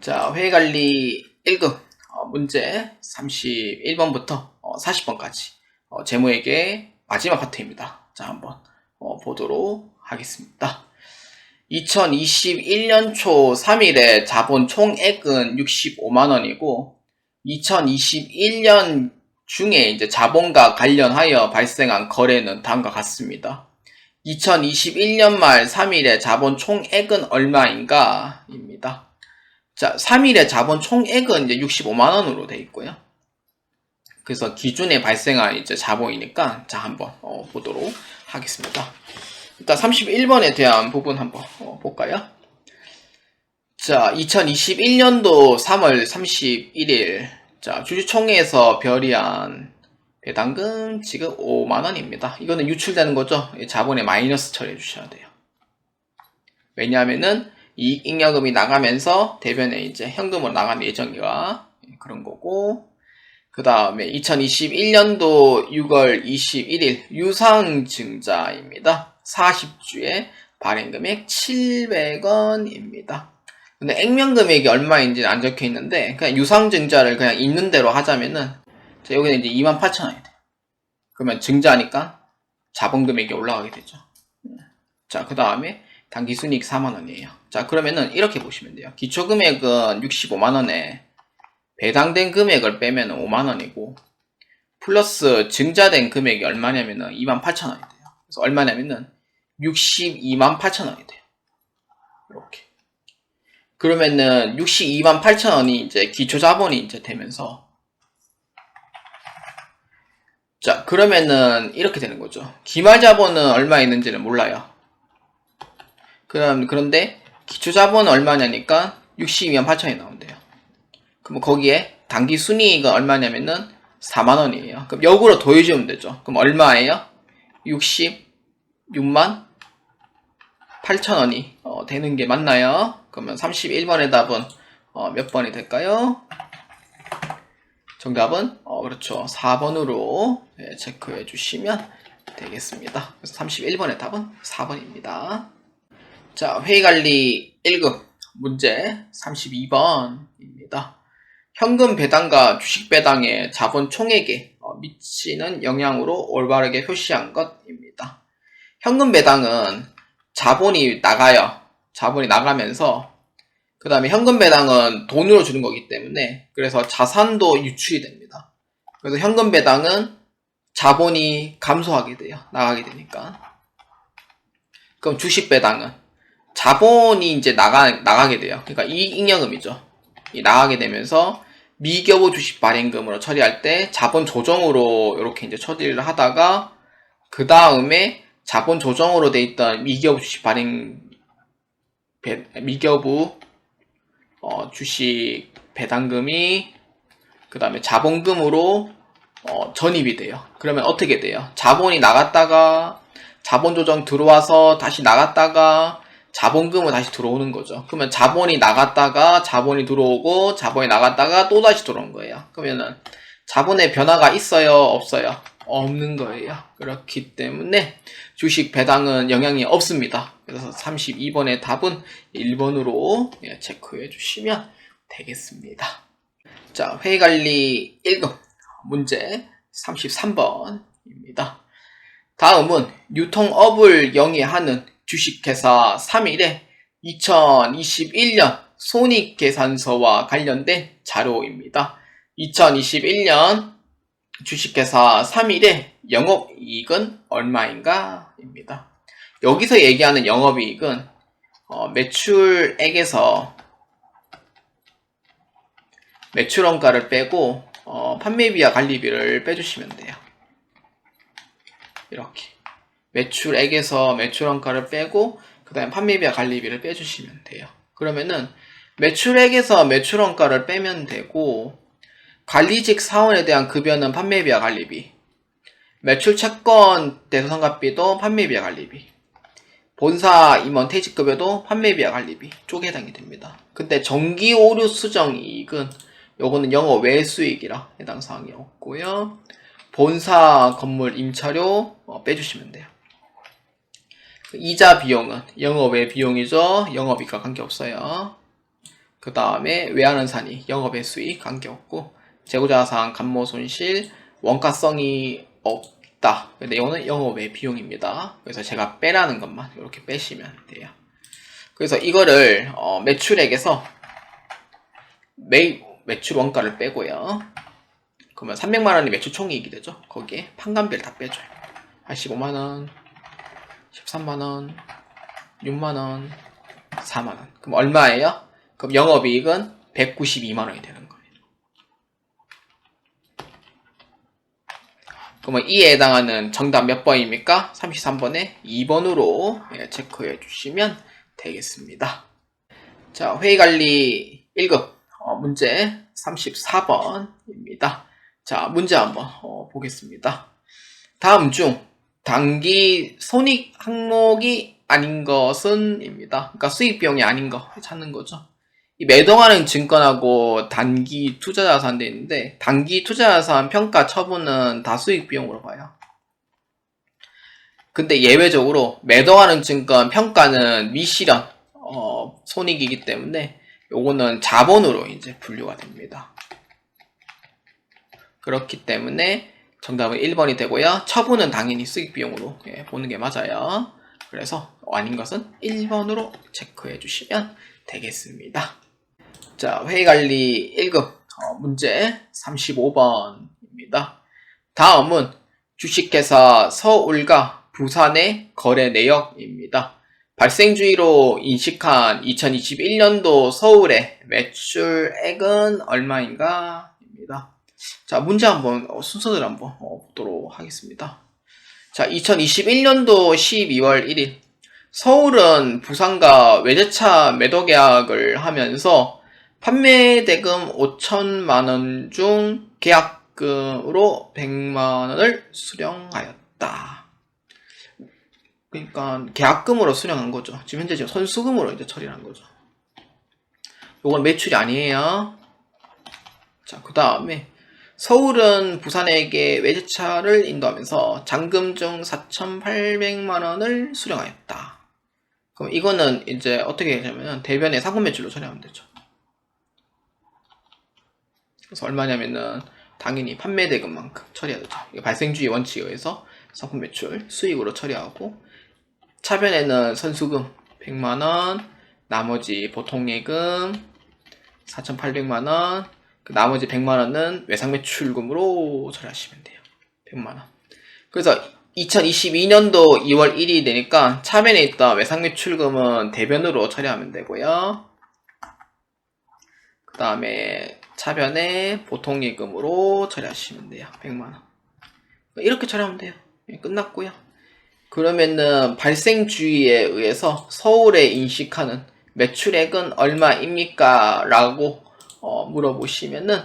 자, 회계관리 1급 문제 31번부터 40번까지 재무회계 마지막 파트입니다. 자, 한번 보도록 하겠습니다. 2021년 초 3일에 자본 총액은 65만원이고 2021년 중에 이제 자본과 관련하여 발생한 거래는 다음과 같습니다. 2021년 말 3일에 자본 총액은 얼마인가? 입니다. 자, 3일에 자본 총액은 이제 65만원으로 되어 있고요. 그래서 기준에 발생한 이제 자본이니까, 자, 한번 보도록 하겠습니다. 일단 31번에 대한 부분 한번 볼까요? 자, 2021년도 3월 31일, 자, 주주총회에서 별이한 배당금 지급 5만원입니다. 이거는 유출되는 거죠. 자본에 마이너스 처리해 주셔야 돼요. 왜냐하면은 이익잉여금이 나가면서 대변에 이제 현금으로 나갈 예정이라 그런 거고, 그 다음에 2021년도 6월 21일 유상증자입니다. 40주에 발행금액 700원입니다. 근데 액면금액이 얼마인지는 안 적혀 있는데 그냥 유상증자를 그냥 있는 대로 하자면은, 자, 여기는 이제 28,000원이 돼요. 그러면 증자하니까 자본금액이 올라가게 되죠. 자, 그 다음에 당기순이익 4만원이에요. 자, 그러면은 이렇게 보시면 돼요. 기초금액은 65만원에 배당된 금액을 빼면 5만원이고 플러스 증자된 금액이 얼마냐면은 28,000원이 돼요. 그래서 얼마냐면은 628,000원이 돼요. 이렇게. 그러면은 628,000원이 이제 기초자본이 이제 되면서, 자, 그러면은 이렇게 되는 거죠. 기말자본은 얼마 있는지는 몰라요. 그런데 기초자본은 얼마냐니까 62만 8천이 나온대요. 그럼 거기에 당기순이익은 얼마냐면은 4만원이에요. 그럼 역으로 더해주면 되죠. 그럼 얼마예요? 66만 8천원이 되는 게 맞나요? 그러면 31번의 답은 몇 번이 될까요? 정답은 그렇죠. 4번으로 체크해 주시면 되겠습니다. 그래서 31번의 답은 4번입니다. 자, 회의관리 1급 문제 32번입니다. 현금 배당과 주식 배당의 자본 총액에 미치는 영향으로 올바르게 표시한 것입니다. 현금 배당은 자본이 나가요. 자본이 나가면서, 그 다음에 현금 배당은 돈으로 주는 거기 때문에 그래서 자산도 유출이 됩니다. 그래서 현금 배당은 자본이 감소하게 돼요. 나가게 되니까. 그럼 주식 배당은 자본이 이제 나가게 돼요. 그러니까 이익잉여금이죠. 나가게 되면서 미겨우 주식 발행금으로 처리할 때 자본 조정으로 이렇게 이제 처리를 하다가, 그 다음에 자본 조정으로 돼 있던 미겨우 주식 미겨우 주식 배당금이 그 다음에 자본금으로 전입이 돼요. 그러면 어떻게 돼요? 자본이 나갔다가 자본 조정 들어와서 다시 나갔다가 자본금은 다시 들어오는 거죠. 그러면 자본이 나갔다가 자본이 들어오고 자본이 나갔다가 또 다시 들어오는 거예요. 그러면은 자본의 변화가 있어요? 없어요? 없는 거예요. 그렇기 때문에 주식 배당은 영향이 없습니다. 그래서 32번의 답은 1번으로 체크해 주시면 되겠습니다. 자, 회의관리 1급 문제 33번입니다. 다음은 유통업을 영위하는 주식회사 3일의 2021년 손익계산서와 관련된 자료입니다. 2021년 주식회사 3일의 영업이익은 얼마인가? 입니다. 여기서 얘기하는 영업이익은 매출액에서 매출원가를 빼고 판매비와 관리비를 빼주시면 돼요. 이렇게 매출액에서 매출원가를 빼고 그 다음에 판매비와 관리비를 빼주시면 돼요. 그러면은 매출액에서 매출원가를 빼면 되고, 관리직 사원에 대한 급여는 판매비와 관리비, 매출 채권 대소상각비도 판매비와 관리비, 본사 임원 퇴직급여도 판매비와 관리비 쪽에 해당이 됩니다. 근데 정기 오류 수정 이익은 요거는 영업 외 수익이라 해당 사항이 없고요. 본사 건물 임차료 빼주시면 돼요. 이자 비용은 영업 외 비용이죠. 영업이익과 관계없어요. 그 다음에 외화는 산이 영업의 수익 관계없고, 재고자산 감모 손실 원가성이 없다. 근데 이거는 영업의 비용입니다. 그래서 제가 빼라는 것만 이렇게 빼시면 돼요. 그래서 이거를 매출액에서 매출 원가를 빼고요. 그러면 300만원이 매출 총이익이 되죠. 거기에 판관비를 다 빼줘요. 85만원, 13만원, 6만원, 4만원. 그럼 얼마예요? 그럼 영업이익은 192만원이 되는 거예요. 그러면 이에 해당하는 정답 몇 번입니까? 33번에 2번으로 체크해 주시면 되겠습니다. 자, 회의관리 1급 문제 34번입니다. 자, 문제 한번 보겠습니다. 다음 중 단기 손익 항목이 아닌 것은 입니다. 그러니까 수익 비용이 아닌 거 찾는 거죠. 이 매동하는 증권하고 단기 투자자산 돼 있는데, 단기 투자자산 평가 처분은 다 수익 비용으로 봐요. 근데 예외적으로 매동하는 증권 평가는 미실현 손익이기 때문에 요거는 자본으로 이제 분류가 됩니다. 그렇기 때문에 정답은 1번이 되고요. 처분은 당연히 수익 비용으로 보는 게 맞아요. 그래서 아닌 것은 1번으로 체크해 주시면 되겠습니다. 자, 회의관리 1급 문제 35번입니다. 다음은 주식회사 서울과 부산의 거래 내역입니다. 발생주의로 인식한 2021년도 서울의 매출액은 얼마인가? 입니다. 자, 문제 한번 순서대로 한번 보도록 하겠습니다. 자, 2021년도 12월 1일 서울은 부산과 외제차 매도 계약을 하면서 판매 대금 5천만원 중 계약금으로 100만원을 수령하였다. 그러니까 계약금으로 수령한 거죠. 지금 현재 선수금으로 이제 처리한 거죠. 요건 매출이 아니에요. 자, 그 다음에 서울은 부산에게 외제차를 인도하면서 잔금 중 4,800만원을 수령하였다. 그럼 이거는 이제 어떻게 하냐면 대변의 상품 매출로 처리하면 되죠. 그래서 얼마냐면은 당연히 판매 대금만큼 처리해야 되죠. 이거 발생주의 원칙에 의해서 상품 매출 수익으로 처리하고, 차변에는 선수금 100만원, 나머지 보통예금 4,800만원, 그 나머지 100만원은 외상매출금으로 처리하시면 돼요. 100만원. 그래서 2022년도 2월 1일이 되니까 차변에 있던 외상매출금은 대변으로 처리하면 되고요. 그 다음에 차변에 보통예금으로 처리하시면 돼요. 100만원. 이렇게 처리하면 돼요. 끝났고요. 그러면은 발생주의에 의해서 서울에 인식하는 매출액은 얼마입니까? 라고 물어보시면은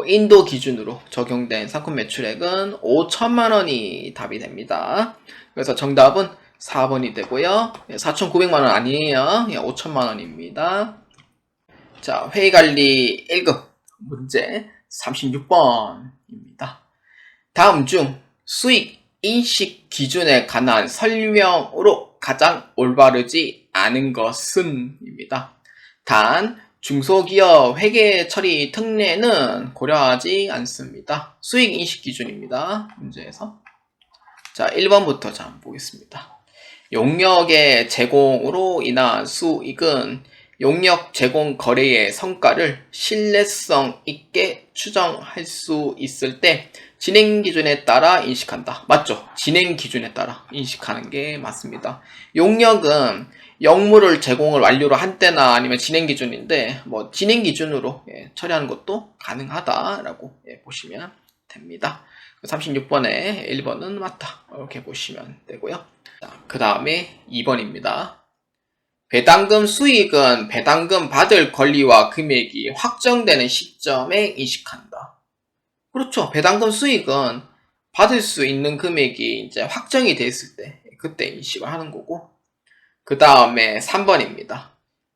인도 기준으로 적용된 상품 매출액은 5천만원이 답이 됩니다. 그래서 정답은 4번이 되고요. 4,900만원 아니에요. 5천만원입니다. 자, 회의관리 1급 문제 36번입니다. 다음 중 수익 인식 기준에 관한 설명으로 가장 올바르지 않은 것은 입니다. 단 중소기업 회계 처리 특례는 고려하지 않습니다. 수익 인식 기준입니다. 문제에서. 자, 1번부터 자 한번 보겠습니다. 용역의 제공으로 인한 수익은 용역 제공 거래의 성과를 신뢰성 있게 추정할 수 있을 때 진행 기준에 따라 인식한다. 맞죠? 진행 기준에 따라 인식하는 게 맞습니다. 용역은 역물을 제공을 완료로 한 때나 아니면 진행 기준인데, 뭐 진행 기준으로 처리하는 것도 가능하다라고 보시면 됩니다. 36번에 1번은 맞다. 이렇게 보시면 되고요. 그 다음에 2번입니다. 배당금 수익은 배당금 받을 권리와 금액이 확정되는 시점에 인식한다. 그렇죠. 배당금 수익은 받을 수 있는 금액이 이제 확정이 됐을 때 그때 인식을 하는 거고, 그 다음에 3번입니다.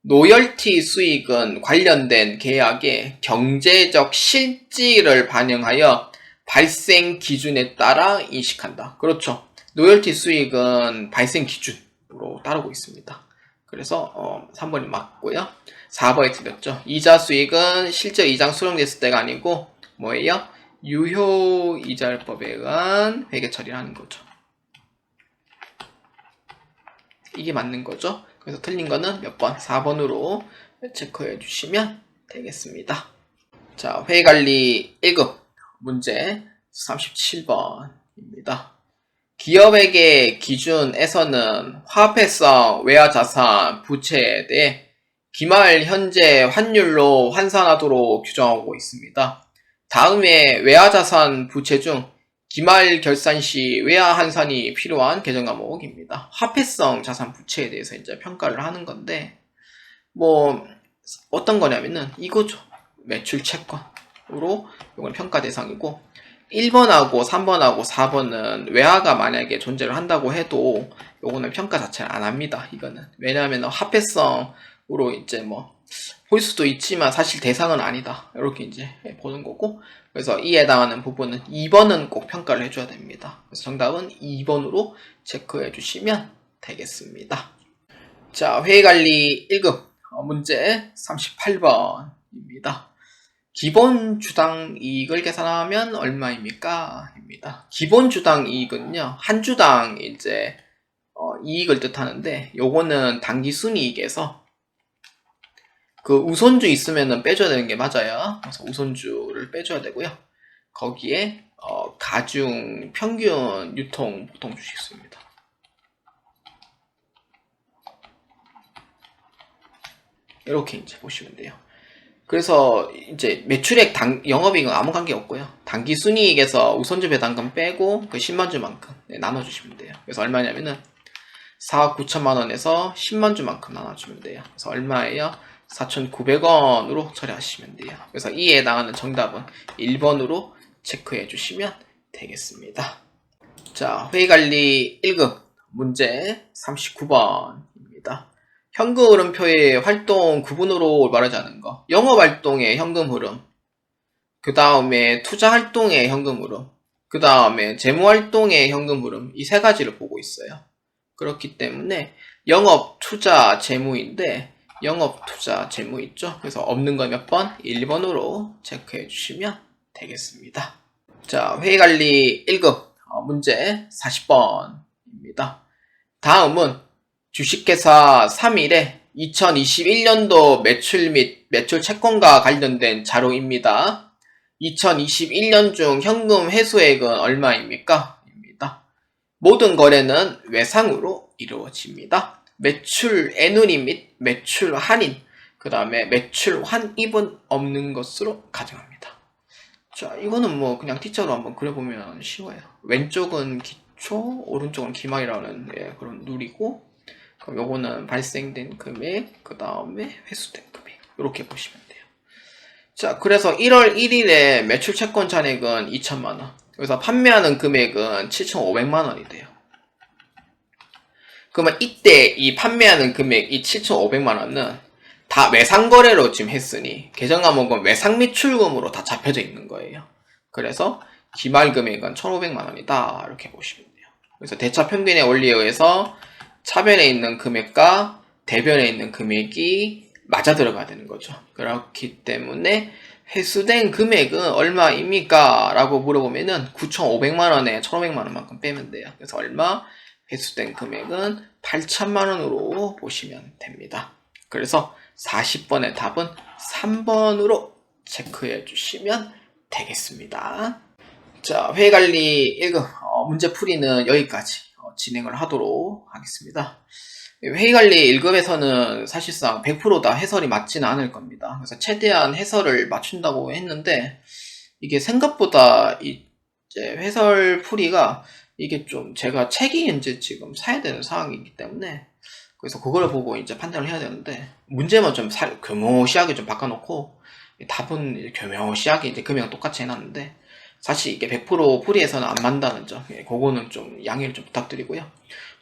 노열티 수익은 관련된 계약의 경제적 실질을 반영하여 발생 기준에 따라 인식한다. 그렇죠. 노열티 수익은 발생 기준으로 따르고 있습니다. 그래서 3번이 맞고요. 4번이 틀렸죠. 이자 수익은 실제 이자 수령됐을 때가 아니고 뭐예요? 유효 이자율법에 의한 회계 처리를 하는 거죠. 이게 맞는 거죠. 그래서 틀린 거는 몇 번? 4번으로 체크해 주시면 되겠습니다. 자, 회계관리 1급 문제 37번입니다. 기업에게 기준에서는 화폐성 외화자산 부채에 대해 기말 현재 환율로 환산하도록 규정하고 있습니다. 다음에 외화자산 부채 중 기말 결산 시 외화 환산이 필요한 개정 과목입니다. 화폐성 자산 부채에 대해서 이제 평가를 하는 건데, 뭐 어떤 거냐면은 이거죠. 매출 채권으로 이건 평가 대상이고, 1번하고 3번하고 4번은 외화가 만약에 존재를 한다고 해도 요거는 평가 자체를 안 합니다. 이거는 왜냐하면 화폐성으로 이제 뭐 볼 수도 있지만 사실 대상은 아니다, 이렇게 이제 보는 거고, 그래서 이에 해당하는 부분은 2번은 꼭 평가를 해줘야 됩니다. 그래서 정답은 2번으로 체크해 주시면 되겠습니다. 자, 회계관리 1급 문제 38번입니다. 기본 주당 이익을 계산하면 얼마입니까? 입니다. 기본 주당 이익은요, 한 주당 이제 이익을 뜻하는데, 요거는 당기 순이익에서 그 우선주 있으면은 빼줘야 되는 게 맞아요. 그래서 우선주를 빼줘야 되고요. 거기에 가중 평균 유통 보통 주식수입니다. 이렇게 이제 보시면 돼요. 그래서 이제 매출액 영업이익은 아무 관계 없고요. 단기 순이익에서 우선주 배당금 빼고 그 10만주만큼 나눠주시면 돼요. 그래서 얼마냐면은 4억 9천만 원에서 10만 주만큼 나눠주면 돼요. 그래서 얼마예요? 4,900원으로 처리하시면 돼요. 그래서 이에 해당하는 정답은 1번으로 체크해 주시면 되겠습니다. 자, 회계관리 1급 문제 39번입니다. 현금 흐름표의 활동 구분으로 말하자는 거. 영업활동의 현금 흐름, 그 다음에 투자활동의 현금 흐름, 그 다음에 재무활동의 현금 흐름, 이 세 가지를 보고 있어요. 그렇기 때문에 영업, 투자, 재무인데 영업, 투자, 재무 있죠? 그래서 없는 거 몇 번? 1번으로 체크해 주시면 되겠습니다. 자, 회계관리 1급 문제 40번입니다. 다음은 주식회사 3일에 2021년도 매출 및 매출 채권과 관련된 자료입니다. 2021년 중 현금 회수액은 얼마입니까? 입니다. 모든 거래는 외상으로 이루어집니다. 매출 애누리 및 매출 할인, 그 다음에 매출 환입은 없는 것으로 가정합니다. 자, 이거는 뭐 그냥 T자로 한번 그려보면 쉬워요. 왼쪽은 기초, 오른쪽은 기말이라는 그런 룰이고, 그럼 요거는 발생된 금액, 그 다음에 회수된 금액, 이렇게 보시면 돼요. 자, 그래서 1월 1일에 매출 채권 잔액은 2천만원, 그래서 판매하는 금액은 7,500만원이 돼요. 그러면 이때 이 판매하는 금액, 이 7,500만원은 다 외상거래로 지금 했으니 계정 과목은 외상 매출금으로 다 잡혀져 있는 거예요. 그래서 기말 금액은 1,500만원이다, 이렇게 보시면 돼요. 그래서 대차 평균의 원리에 의해서 차변에 있는 금액과 대변에 있는 금액이 맞아 들어가야 되는 거죠. 그렇기 때문에 회수된 금액은 얼마입니까? 라고 물어보면은 9,500만원에 1,500만원만큼 빼면 돼요. 그래서 얼마? 회수된 금액은 8천만원으로 보시면 됩니다. 그래서 40번의 답은 3번으로 체크해 주시면 되겠습니다. 자, 회계관리 1급 문제 풀이는 여기까지 진행을 하도록 하겠습니다. 회계관리 1급에서는 사실상 100% 다 해설이 맞지는 않을 겁니다. 그래서 최대한 해설을 맞춘다고 했는데, 이게 생각보다 이제 해설 풀이가 이게 좀 제가 책이 이제 지금 사야 되는 상황이기 때문에, 그래서 그걸 보고 이제 판단을 해야 되는데, 문제만 좀 교묘시하게 좀 바꿔놓고 답은 교묘시하게 이제 금액은 똑같이 해놨는데, 사실 이게 100% 풀이 해설은 안 맞다는 점, 그거는 좀 양해를 좀 부탁드리고요.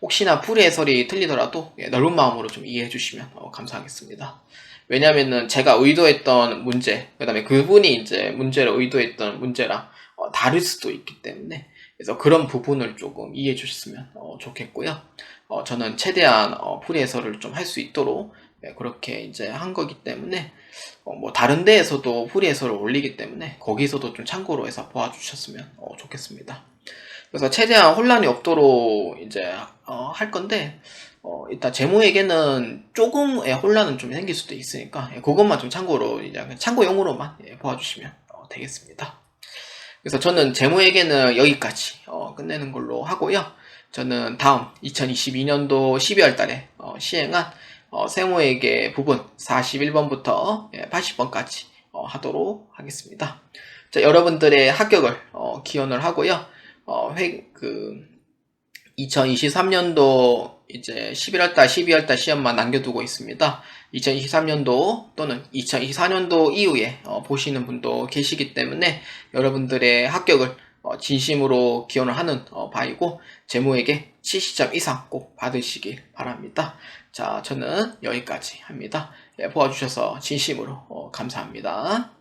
혹시나 풀이 해설이 틀리더라도 넓은 마음으로 좀 이해해 주시면 감사하겠습니다. 왜냐면은 제가 의도했던 문제, 그 다음에 그분이 이제 문제를 의도했던 문제랑 다를 수도 있기 때문에, 그래서 그런 부분을 조금 이해해 주셨으면 좋겠고요. 저는 최대한 풀이 해설을 좀 할 수 있도록 그렇게 이제 한 거기 때문에 뭐 다른 데에서도 풀이 해설을 올리기 때문에 거기서도 좀 참고로 해서 보아주셨으면 좋겠습니다. 그래서 최대한 혼란이 없도록 이제 할 건데 일단 재무에게는 조금의 혼란은 좀 생길 수도 있으니까 그것만 좀 참고로 이제 참고용으로만 보아주시면 되겠습니다. 그래서 저는 재무에게는 여기까지 끝내는 걸로 하고요. 저는 다음 2022년도 12월 달에 시행한 세무회계 부분 41번부터 80번까지 하도록 하겠습니다. 자, 여러분들의 합격을 기원을 하고요. 2023년도 이제 11월달, 12월달 시험만 남겨두고 있습니다. 2023년도 또는 2024년도 이후에 보시는 분도 계시기 때문에 여러분들의 합격을 진심으로 기원을 하는 바이고 재무에게 70점 이상 꼭 받으시길 바랍니다. 자, 저는 여기까지 합니다. 보아주셔서 진심으로 감사합니다.